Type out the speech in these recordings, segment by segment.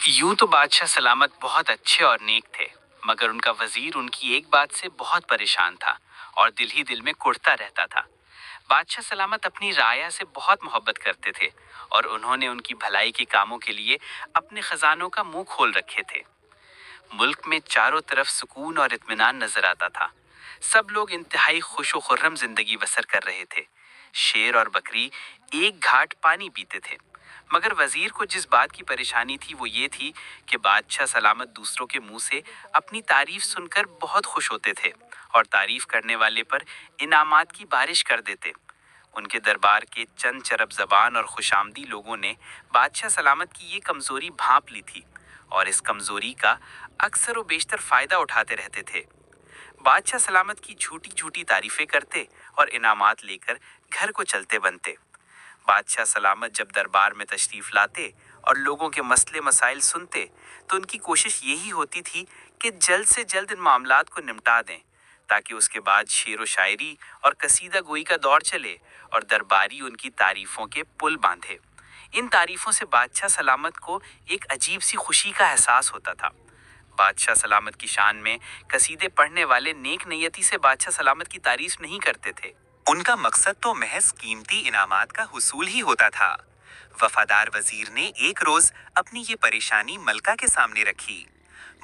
यूं तो बादशाह सलामत बहुत अच्छे और नेक थे, मगर उनका वजीर उनकी एक बात से बहुत परेशान था और दिल ही दिल में कुढ़ता रहता था। बादशाह सलामत अपनी राया से बहुत मोहब्बत करते थे और उन्होंने उनकी भलाई के कामों के लिए अपने खजानों का मुंह खोल रखे थे। मुल्क में चारों तरफ सुकून और इत्मीनान नजर आता था। सब लोग इंतहाई खुश व खुर्रम जिंदगी बसर कर रहे थे। शेर और बकरी एक घाट पानी पीते थे। मगर वजीर को जिस बात की परेशानी थी वो ये थी कि बादशाह सलामत दूसरों के मुंह से अपनी तारीफ सुनकर बहुत खुश होते थे और तारीफ करने वाले पर इनामात की बारिश कर देते। उनके दरबार के चंद चरब जबान और खुशामदी लोगों ने बादशाह सलामत की ये कमजोरी भांप ली थी और इस कमजोरी का अक्सर व बेशतर फायदा उठाते रहते थे। बादशाह सलामत की झूठी झूठी तारीफें करते और इनामात लेकर घर को चलते बनते। बादशाह सलामत जब दरबार में तशरीफ लाते और लोगों के मसले मसाइल सुनते तो उनकी कोशिश यही होती थी कि जल्द से जल्द इन मामलात को निपटा दें, ताकि उसके बाद शेर व शायरी और कसीदा गोई का दौर चले और दरबारी उनकी तारीफों के पुल बांधे। इन तारीफों से बादशाह सलामत को एक अजीब सी खुशी का एहसास होता था। बादशाह सलामत की शान में कसीदे पढ़ने वाले नेक नियति से बादशाह सलामत की तारीफ नहीं करते थे। उनका मकसद तो महज कीमती इनामात का हुसूल ही होता था। वफादार वजीर ने एक रोज अपनी ये परेशानी मलका के सामने रखी।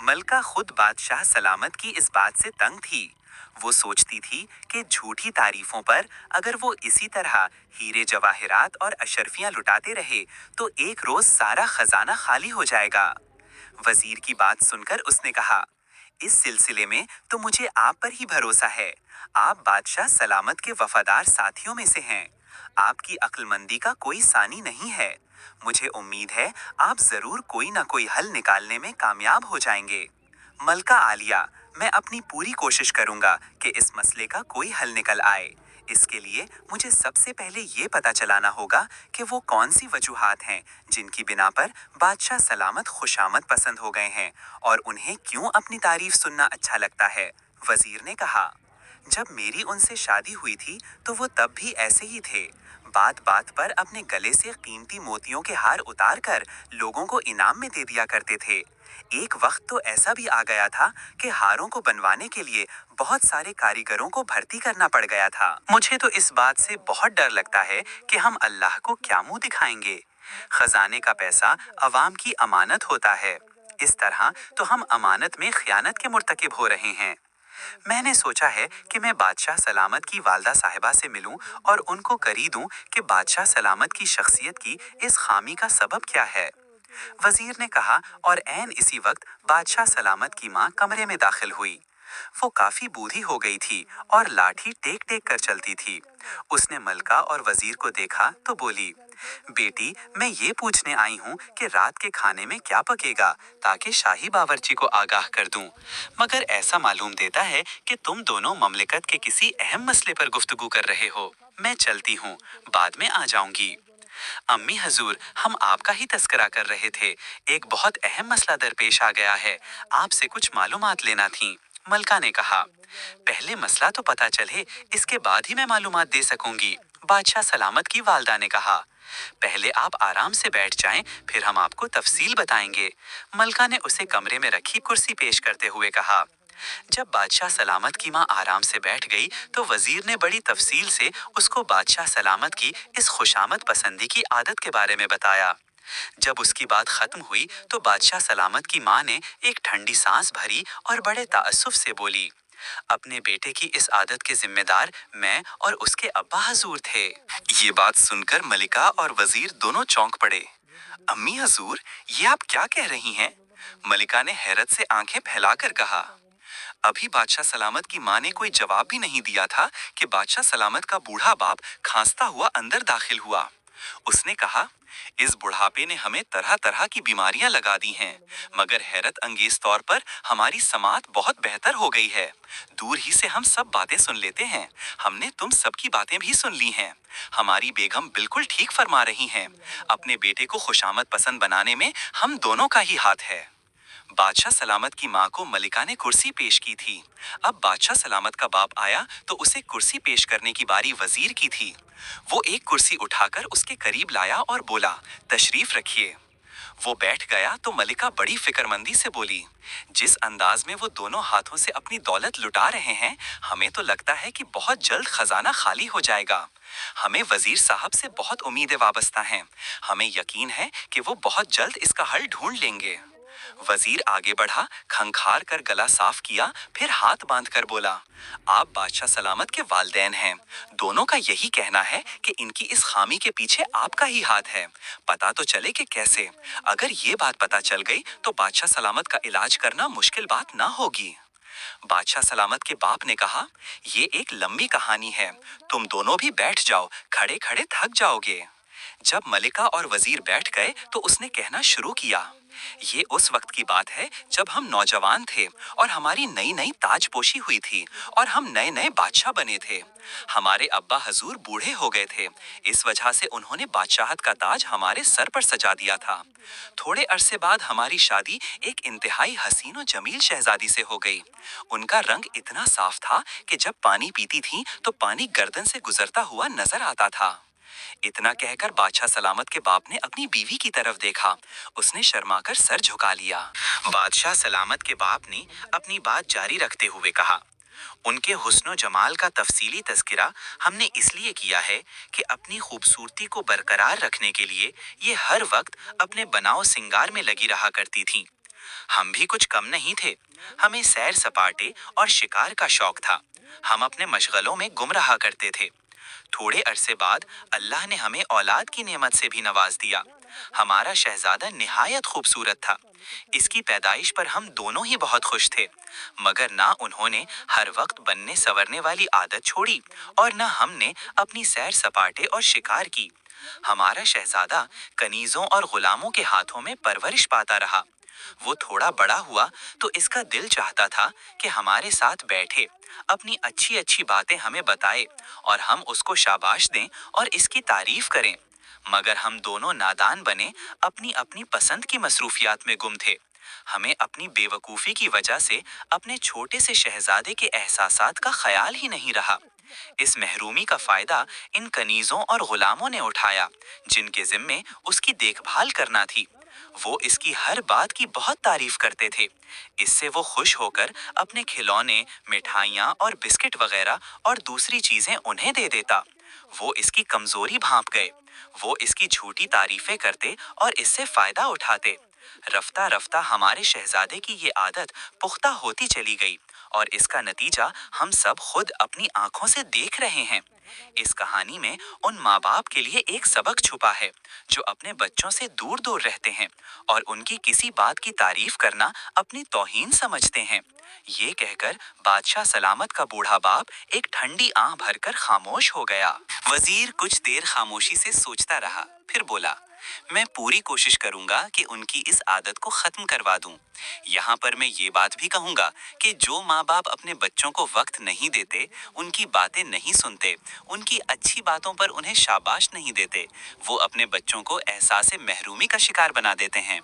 मलका खुद बादशाह सलामत की इस बात से तंग थी। वो सोचती थी कि झूठी तारीफों पर अगर वो इसी तरह हीरे जवाहिरात और अशरफियां लुटाते रहे तो एक रोज सारा खजाना खाली हो जाएगा। वजीर की बात सुनकर उसने कहा, इस सिलसिले में तो मुझे आप पर ही भरोसा है। आप बादशाह सलामत के वफादार साथियों में से हैं। आपकी अक्लमंदी का कोई सानी नहीं है। मुझे उम्मीद है आप जरूर कोई ना कोई हल निकालने में कामयाब हो जाएंगे। मलका आलिया, मैं अपनी पूरी कोशिश करूंगा कि इस मसले का कोई हल निकल आए। इसके लिए मुझे सबसे पहले ये पता चलाना होगा कि वो कौन सी वजूहात हैं जिनकी बिना पर बादशाह सलामत खुशामद पसंद हो गए हैं और उन्हें क्यों अपनी तारीफ सुनना अच्छा लगता है। वजीर ने कहा, जब मेरी उनसे शादी हुई थी तो वो तब भी ऐसे ही थे। बात बात पर अपने गले से कीमती मोतियों के हार उतार कर लोगों को इनाम में दे दिया करते थे। एक वक्त तो ऐसा भी आ गया था कि हारों को बनवाने के लिए बहुत सारे कारीगरों को भर्ती करना पड़ गया था। मुझे तो इस बात से बहुत डर लगता है कि हम अल्लाह को क्या मुंह दिखाएंगे। खजाने का पैसा अवाम की अमानत होता है। इस तरह तो हम अमानत में खयानत के मुर्तकिब हो रहे हैं। मैंने सोचा है कि मैं बादशाह सलामत की वालदा साहिबा से मिलूं और उनको करी दूं कि बादशाह सलामत की शख्सियत की इस खामी का सबब क्या है। वजीर ने कहा और ऐन इसी वक्त बादशाह सलामत की माँ कमरे में दाखिल हुई। वो काफी बूढ़ी हो गई थी और लाठी टेक टेक कर चलती थी। उसने मलका और वजीर को देखा तो बोली, बेटी, मैं ये पूछने आई हूँ कि रात के खाने में क्या पकेगा ताकि शाही बावर्ची को आगाह कर दूं। मगर ऐसा मालूम देता है कि तुम दोनों ममलिकत के किसी अहम मसले पर गुफ्तगू कर रहे हो। मैं चलती हूँ, बाद में आ जाऊंगी। अम्मी हजूर, हम आपका ही तस्करा कर रहे थे। एक बहुत अहम मसला दरपेश आ गया है, आपसे कुछ मालूमात लेना थी। मलका ने कहा, पहले मसला तो पता चले, इसके बाद ही मैं मालूमात दे सकूंगी। बादशाह सलामत की वालदा ने कहा, पहले आप आराम से बैठ जाएं, फिर हम आपको तफसील बताएंगे। मलका ने उसे कमरे में रखी कुर्सी पेश करते हुए कहा। जब बादशाह सलामत की माँ आराम से बैठ गई तो वजीर ने बड़ी तफसील से उसको बादशाह सलामत की इस खुशामद पसंदी की आदत के बारे में बताया। जब उसकी बात खत्म हुई तो बादशाह सलामत की माँ ने एक ठंडी सांस भरी और बड़े ताअस्सुफ से बोली, अपने बेटे की इस आदत के जिम्मेदार मैं और उसके अब्बा हजूर थे। ये बात सुनकर मलिका और वजीर दोनों चौंक पड़े। अम्मी हजूर, ये आप क्या कह रही हैं? मलिका ने हैरत से आंखें फैलाकर कहा। अभी बादशाह सलामत की माँ ने कोई जवाब भी नहीं दिया था कि बादशाह सलामत का बूढ़ा बाप खांसता हुआ अंदर दाखिल हुआ। उसने कहा, इस बुढ़ापे ने हमें तरह तरह की बीमारियां लगा दी हैं, मगर हैरत अंगेज तौर पर हमारी समात बहुत बेहतर हो गई है। दूर ही से हम सब बातें सुन लेते हैं। हमने तुम सबकी बातें भी सुन ली हैं। हमारी बेगम बिल्कुल ठीक फरमा रही हैं। अपने बेटे को खुशामद पसंद बनाने में हम दोनों का ही हाथ है। बादशाह सलामत की माँ को मलिका ने कुर्सी पेश की थी। अब बादशाह सलामत का बाप आया तो उसे कुर्सी पेश करने की बारी वजीर की थी। वो एक कुर्सी उठाकर उसके करीब लाया और बोला, तशरीफ रखिए। वो बैठ गया तो मलिका बड़ी फिक्रमंदी से बोली, जिस अंदाज में वो दोनों हाथों से अपनी दौलत लुटा रहे हैं, हमें तो लगता है कि बहुत जल्द खजाना खाली हो जाएगा। हमें वजीर साहब से बहुत उम्मीदें वाबस्ता हैं। हमें यकीन है कि वो बहुत जल्द इसका हल ढूंढ लेंगे। वजीर आगे बढ़ा, खंखार कर गला साफ किया, फिर हाथ बांध कर बोला, आप बादशाह सलामत के वालिदैन हैं। दोनों का यही कहना है कि इनकी इस खामी के पीछे आपका ही हाथ है। पता तो चले कि कैसे। अगर ये बात पता चल गई तो बादशाह सलामत का इलाज करना मुश्किल बात ना होगी। बादशाह सलामत के बाप ने कहा, ये एक लंबी कहानी है, तुम दोनों भी बैठ जाओ, खड़े खड़े थक जाओगे। जब मलिका और वजीर बैठ गए तो उसने कहना शुरू किया, ये उस वक्त की बात है जब हम नौजवान थे और हमारी नई नई ताजपोशी हुई थी और हम नए नए बादशाह बने थे। हमारे अब्बा हजूर बूढ़े हो गए थे, इस वजह से उन्होंने बादशाहत का ताज हमारे सर पर सजा दिया था। थोड़े अरसे बाद हमारी शादी एक इंतहाई हसीन और जमील शहजादी से हो गई। उनका रंग इतना साफ था कि जब पानी पीती थीं तो पानी गर्दन से गुजरता हुआ नजर आता था। इतना कहकर बादशाह सलामत के बाप ने अपनी बीवी की तरफ देखा। उसने शर्माकर सर झुका लिया। बादशाह सलामत के बाप ने अपनी बात जारी रखते हुए कहा, उनके हुस्न जमाल का तफसीली तज़किरा हमने इसलिए किया है कि अपनी खूबसूरती को बरकरार रखने के लिए ये हर वक्त अपने बनाव सिंगार में लगी रहा करती थीं। हम भी कुछ कम नहीं थे। हमें सैर सपाटे और शिकार का शौक था। हम अपने मशगलों में गुम रहा करते थे। थोड़े अरसे बाद अल्लाह ने हमें औलाद की नेमत से भी नवाज दिया। हमारा शहजादा निहायत खूबसूरत था। इसकी पैदाइश पर हम दोनों ही बहुत खुश थे, मगर ना उन्होंने हर वक्त बनने संवरने वाली आदत छोड़ी और ना हमने अपनी सैर सपाटे और शिकार की। हमारा शहजादा कनीजों और गुलामों के हाथों में परवरिश पाता रहा। वो थोड़ा बड़ा हुआ तो इसका दिल चाहता था कि हमारे साथ बैठे, अपनी अच्छी अच्छी बातें हमें बताए और हम उसको शाबाश दें और इसकी तारीफ करें। मगर हम दोनों नादान बने, अपनी अपनी पसंद की मसरूफियात में गुम थे। हमें अपनी बेवकूफ़ी की वजह से अपने छोटे से शहजादे के एहसासात का ख्याल ही नहीं रहा। इस महरूमी का फायदा इन कनीजों और गुलामों ने उठाया, जिनके जिम्मे उसकी देखभाल करना थी। वो इसकी हर बात की बहुत तारीफ करते थे। इससे वो खुश होकर अपने खिलौने, मिठाइयाँ और बिस्किट वगैरह और दूसरी चीजें उन्हें दे देता। वो इसकी कमजोरी भांप गए। वो इसकी झूठी तारीफें करते और इससे फायदा उठाते। रफ्ता रफ्ता हमारे शहजादे की ये आदत पुख्ता होती चली गई और इसका नतीजा हम सब खुद अपनी आंखों से देख रहे हैं। इस कहानी में उन माँ बाप के लिए एक सबक छुपा है जो अपने बच्चों से दूर दूर रहते हैं और उनकी किसी बात की तारीफ करना अपनी तौहीन समझते हैं। ये कहकर बादशाह सलामत का बूढ़ा बाप एक ठंडी आंख भरकर खामोश हो गया। वजीर कुछ देर खामोशी से सोचता रहा, फिर बोला, मैं पूरी कोशिश करूंगा कि उनकी इस आदत को खत्म करवा दूं। यहाँ पर मैं ये बात भी कहूंगा कि जो माँ बाप अपने बच्चों को वक्त नहीं देते, उनकी बातें नहीं सुनते, उनकी अच्छी बातों पर उन्हें शाबाश नहीं देते, वो अपने बच्चों को एहसास महरूमी का शिकार बना देते हैं।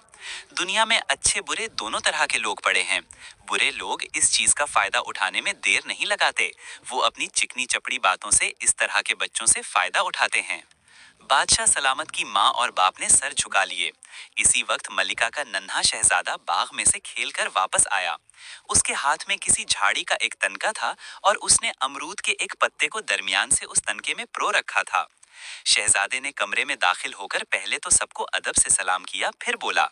दुनिया में अच्छे बुरे दोनों तरह के लोग पड़े हैं। बुरे लोग इस चीज का फायदा उठाने में देर नहीं लगाते। वो अपनी चिकनी चपड़ी बातों से इस तरह के बच्चों से फायदा उठाते हैं। बादशाह सलामत की माँ और बाप ने सर झुका लिए। इसी वक्त मलिका का नन्हा शहजादा बाग में से खेलकर वापस आया। उसके हाथ में किसी झाड़ी का एक तनका था और उसने अमरूद के एक पत्ते को दरमियान से उस तनके में प्रो रखा था। शहजादे ने कमरे में दाखिल होकर पहले तो सबको अदब से सलाम किया, फिर बोला,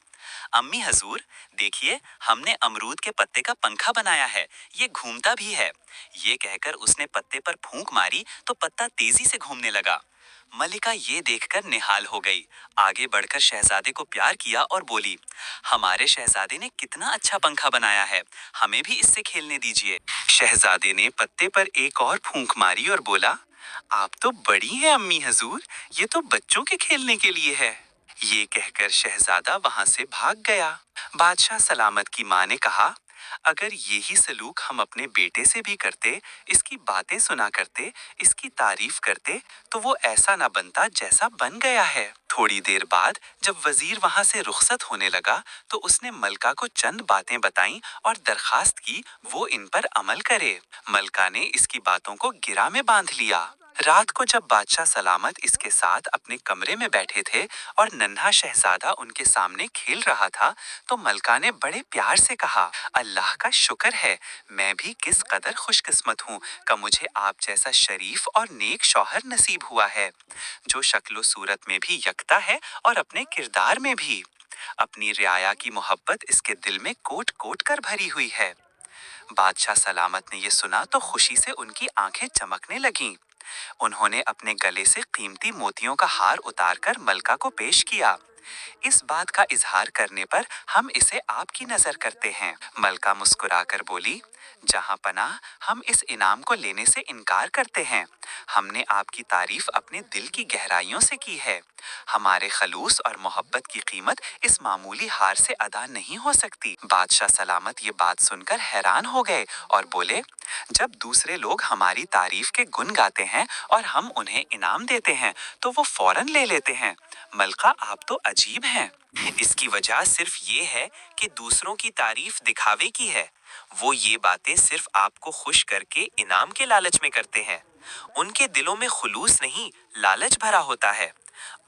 अम्मी हजूर, देखिए हमने अमरूद के पत्ते का पंखा बनाया है, ये घूमता भी है। ये कहकर उसने पत्ते पर फूंक मारी तो पत्ता तेजी से घूमने लगा। मलिका ये देखकर निहाल हो गई। आगे बढ़कर शहजादे को प्यार किया और बोली, हमारे शहजादे ने कितना अच्छा पंखा बनाया है, हमें भी इससे खेलने दीजिए। शहजादे ने पत्ते पर एक और फूंक मारी और बोला, आप तो बड़ी हैं अम्मी हजूर, ये तो बच्चों के खेलने के लिए है। ये कहकर शहजादा वहां से भाग गया। बादशाह सलामत की माँ ने कहा, अगर यही सलूक हम अपने बेटे से भी करते, इसकी बातें सुना करते, इसकी तारीफ करते, तो वो ऐसा ना बनता जैसा बन गया है। थोड़ी देर बाद जब वजीर वहां से रुखसत होने लगा तो उसने मलका को चंद बातें बताईं और दरखास्त की वो इन पर अमल करे। मलका ने इसकी बातों को गिरा में बांध लिया। रात को जब बादशाह सलामत इसके साथ अपने कमरे में बैठे थे और नन्हा शहजादा उनके सामने खेल रहा था, तो मलका ने बड़े प्यार से कहा, अल्लाह का शुक्र है, मैं भी किस कदर खुशकिस्मत हूँ कि मुझे आप जैसा शरीफ और नेक शौहर नसीब हुआ है, जो शक्ल सूरत में भी यकता है और अपने किरदार में भी। अपनी रियाया की मोहब्बत इसके दिल में कोट कोट कर भरी हुई है। बादशाह सलामत ने ये सुना तो खुशी से उनकी आंखें चमकने लगीं। उन्होंने अपने गले से कीमती मोतियों का हार उतारकर मलका को पेश किया। इस बात का इजहार करने पर हम इसे आपकी नजर करते हैं। मलका मुस्कुराकर बोली, जहां पनाह, हम इस इनाम को लेने से इनकार करते हैं। हमने आपकी तारीफ अपने दिल की गहराइयों से की है। हमारे खलूस और मोहब्बत की कीमत इस मामूली हार से अदा नहीं हो सकती। बादशाह सलामत ये बात सुनकर हैरान हो गए और बोले, जब दूसरे लोग हमारी तारीफ के गुण गाते हैं और हम उन्हें इनाम देते हैं तो वो फौरन ले लेते हैं। मलका, आप तो अजीब हैं। इसकी वजह सिर्फ ये है कि दूसरों की तारीफ दिखावे की है। वो ये बातें सिर्फ आपको खुश करके इनाम के लालच में करते हैं। उनके दिलों में खुलूस नहीं, लालच भरा होता है।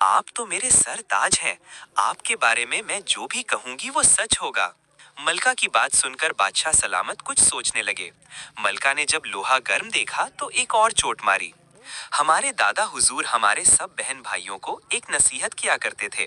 आप तो मेरे सर ताज हैं। आपके बारे में मैं जो भी कहूंगी वो सच होगा। मलका की बात सुनकर बादशाह सलामत कुछ सोचने लगे। मलका ने जब लोहा गर्म देखा तो एक और चोट मारी। हमारे दादा हुजूर हमारे सब बहन भाइयों को एक नसीहत किया करते थे।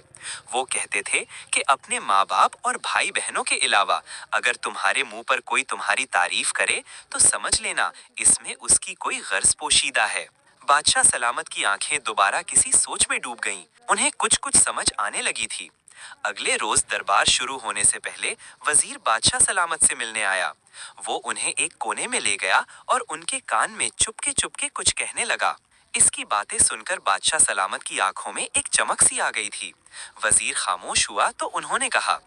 वो कहते थे कि अपने माँ बाप और भाई बहनों के अलावा अगर तुम्हारे मुंह पर कोई तुम्हारी तारीफ करे तो समझ लेना इसमें उसकी कोई गर्ज पोशीदा है। बादशाह सलामत की आंखें दोबारा किसी सोच में डूब गईं। उन्हें कुछ कुछ समझ आने लगी थी। अगले रोज दरबार शुरू होने से पहले वजीर बादशाह सलामत से मिलने आया। वो उन्हें एक कोने में ले गया और उनके कान में चुपके चुपके कुछ कहने लगा। इसकी बातें सुनकर बादशाह सलामत की आंखों में एक चमक सी आ गई थी। वजीर खामोश हुआ तो उन्होंने कहा,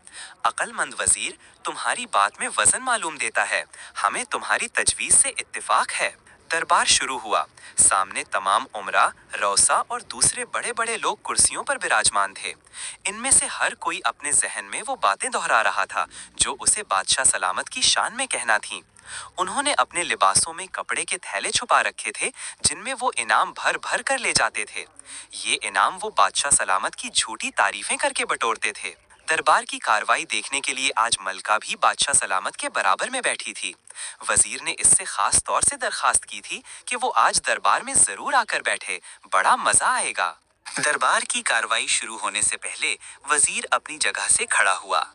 अक्लमंद वजीर, तुम्हारी बात में वजन मालूम देता है। हमें तुम्हारी तजवीज से इत्तेफाक है। दरबार शुरू हुआ। सामने तमाम उमरा, रौसा और दूसरे बड़े बड़े लोग कुर्सियों पर विराजमान थे। इनमें से हर कोई अपने जहन में वो बातें दोहरा रहा था जो उसे बादशाह सलामत की शान में कहना थी। उन्होंने अपने लिबासों में कपड़े के थैले छुपा रखे थे जिनमें वो इनाम भर भर कर ले जाते थे। ये इनाम वो बादशाह सलामत की झूठी तारीफें करके बटोरते थे। दरबार की कार्रवाई देखने के लिए आज मलका भी बादशाह सलामत के बराबर में बैठी थी। वजीर ने इससे खास तौर से दरखास्त की थी कि वो आज दरबार में जरूर आकर बैठे, बड़ा मजा आएगा। दरबार की कार्रवाई शुरू होने से पहले वजीर अपनी जगह से खड़ा हुआ।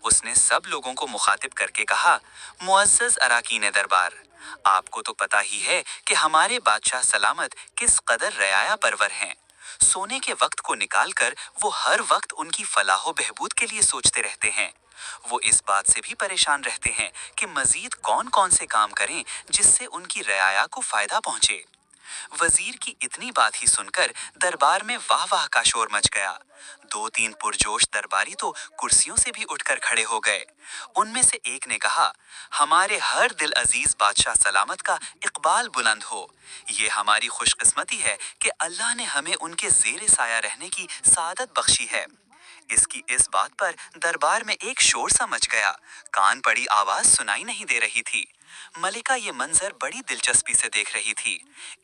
उसने सब लोगों को मुखातिब करके कहा, मुअज़्ज़ज़ अराकीन दरबार, आपको तो पता ही है कि हमारे बादशाह सलामत किस कदर रयाया परवर हैं। सोने के वक्त को निकालकर वो हर वक्त उनकी फलाह बहबूद के लिए सोचते रहते हैं। वो इस बात से भी परेशान रहते हैं कि मजीद कौन कौन से काम करें जिससे उनकी रयाया को फायदा पहुंचे। वजीर की इतनी बात ही सुनकर दरबार में वाह वाह का शोर मच गया। दो तीन पुरजोश दरबारी तो कुर्सियों से भी उठकर खड़े हो गए। उनमें से एक ने कहा, हमारे हर दिल अजीज बादशाह सलामत का इकबाल बुलंद हो। ये हमारी खुशकिस्मती है कि अल्लाह ने हमें उनके जेर साया रहने की सादत बख्शी है। इसकी इस बात पर दरबार में एक शोर सा मच गया। कान पड़ी आवाज सुनाई नहीं दे रही थी। मलिका ये मंजर बड़ी दिलचस्पी से देख रही थी।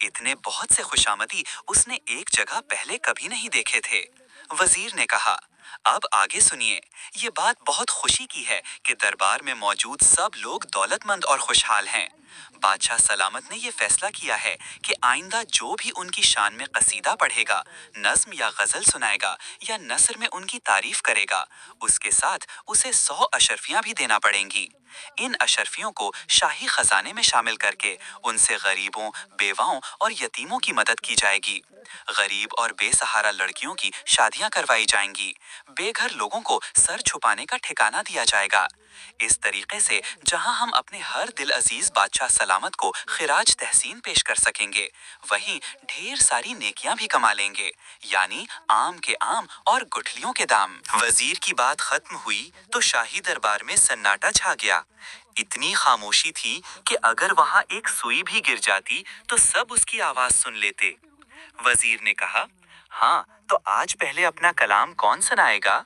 इतने बहुत से खुशामदी उसने एक जगह पहले कभी नहीं देखे थे। वजीर ने कहा, अब आगे सुनिए। ये बात बहुत खुशी की है कि दरबार में मौजूद सब लोग दौलतमंद और खुशहाल हैं। बादशाह सलामत ने यह फैसला किया है कि आइंदा जो भी उनकी शान में कसीदा पढ़ेगा, नज्म या गजल सुनाएगा या नसर में उनकी तारीफ करेगा, उसके साथ उसे 100 अशरफियां भी देना पड़ेंगी। इन अशरफियों को शाही खजाने में शामिल करके उनसे गरीबों, बेवाओं और यतीमों की मदद की जाएगी। गरीब और बेसहारा लड़कियों की शादियां करवाई जाएंगी। बेघर लोगों को सर छुपाने का ठिकाना दिया जाएगा। इस तरीके से जहां हम अपने हर दिल अजीज बादशाह सलामत को खिराज तहसीन पेश कर सकेंगे, वहीं ढेर सारी नेकियां भी कमा लेंगे, यानी आम के आम और गुठलियों के दाम। वजीर की बात खत्म हुई तो शाही दरबार में सन्नाटा छा गया। इतनी खामोशी थी कि अगर वहां एक सुई भी गिर जाती तो सब उसकी आवाज सुन लेते। वजीर ने कहा, हाँ, तो आज पहले अपना कलाम कौन सुनाएगा?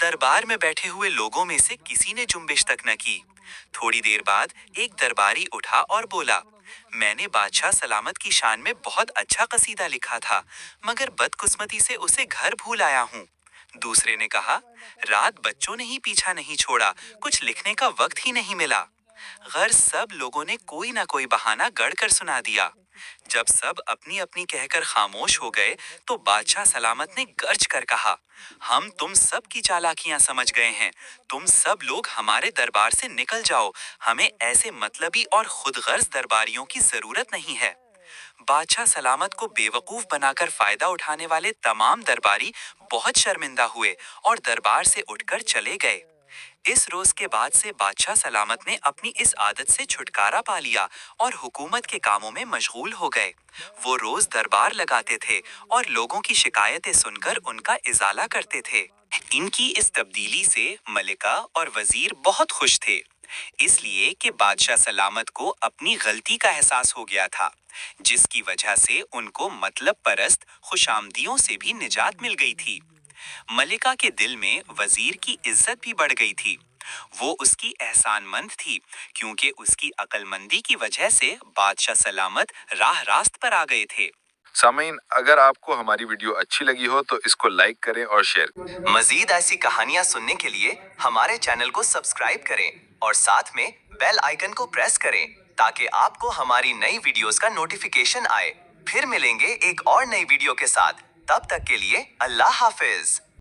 दरबार में बैठे हुए लोगों में से किसी ने जुम्बिश तक न की। थोड़ी देर बाद एक दरबारी उठा और बोला, میں نے بادشاہ سلامت کی شان میں بہت اچھا قصیدہ لکھا تھا مگر بدقسمتی سے اسے گھر بھول آیا ہوں۔ دوسرے نے کہا، رات بچوں نے ہی پیچھا نہیں چھوڑا، کچھ لکھنے کا وقت ہی نہیں ملا۔ غرض سب لوگوں نے کوئی نہ کوئی بہانہ گڑھ کر سنا دیا۔ جب سب اپنی اپنی کہہ کر خاموش ہو گئے تو بادشاہ سلامت نے گرج کر کہا، ہم تم سب کی چالاکیاں سمجھ گئے ہیں، تم سب لوگ ہمارے دربار سے نکل جاؤ، ہمیں ایسے مطلبی اور خود غرض درباریوں کی ضرورت نہیں ہے۔ بادشاہ سلامت کو بیوقوف بنا کر فائدہ اٹھانے والے تمام درباری بہت شرمندہ ہوئے اور دربار سے اٹھ کر چلے گئے۔ اس روز کے بعد سے بادشاہ سلامت نے اپنی اس عادت سے چھٹکارا پا لیا اور حکومت کے کاموں میں مشغول ہو گئے۔ وہ روز دربار لگاتے تھے اور لوگوں کی شکایتیں سن کر ان کا ازالہ کرتے تھے۔ ان کی اس تبدیلی سے ملکہ اور وزیر بہت خوش تھے، اس لیے کہ بادشاہ سلامت کو اپنی غلطی کا احساس ہو گیا تھا، جس کی وجہ سے ان کو مطلب پرست خوشامدیوں سے بھی نجات مل گئی تھی۔ ملکہ کے دل میں وزیر کی عزت بھی بڑھ گئی تھی۔ وہ اس کی احسان مند تھی کیونکہ اس کی عقل مندی کی وجہ سے بادشاہ سلامت راہ راست پر آ گئے تھے۔ سامعین، اگر آپ کو ہماری ویڈیو اچھی لگی ہو تو اس کو لائک کریں اور شیئر کریں۔ مزید ایسی کہانیاں سننے کے لیے ہمارے چینل کو سبسکرائب کریں اور ساتھ میں بیل آئیکن کو پریس کریں تاکہ آپ کو ہماری نئی ویڈیوز کا نوٹیفیکیشن آئے۔ پھر ملیں گے ایک اور نئی ویڈیو کے ساتھ، تب تک کے لیے اللہ حافظ۔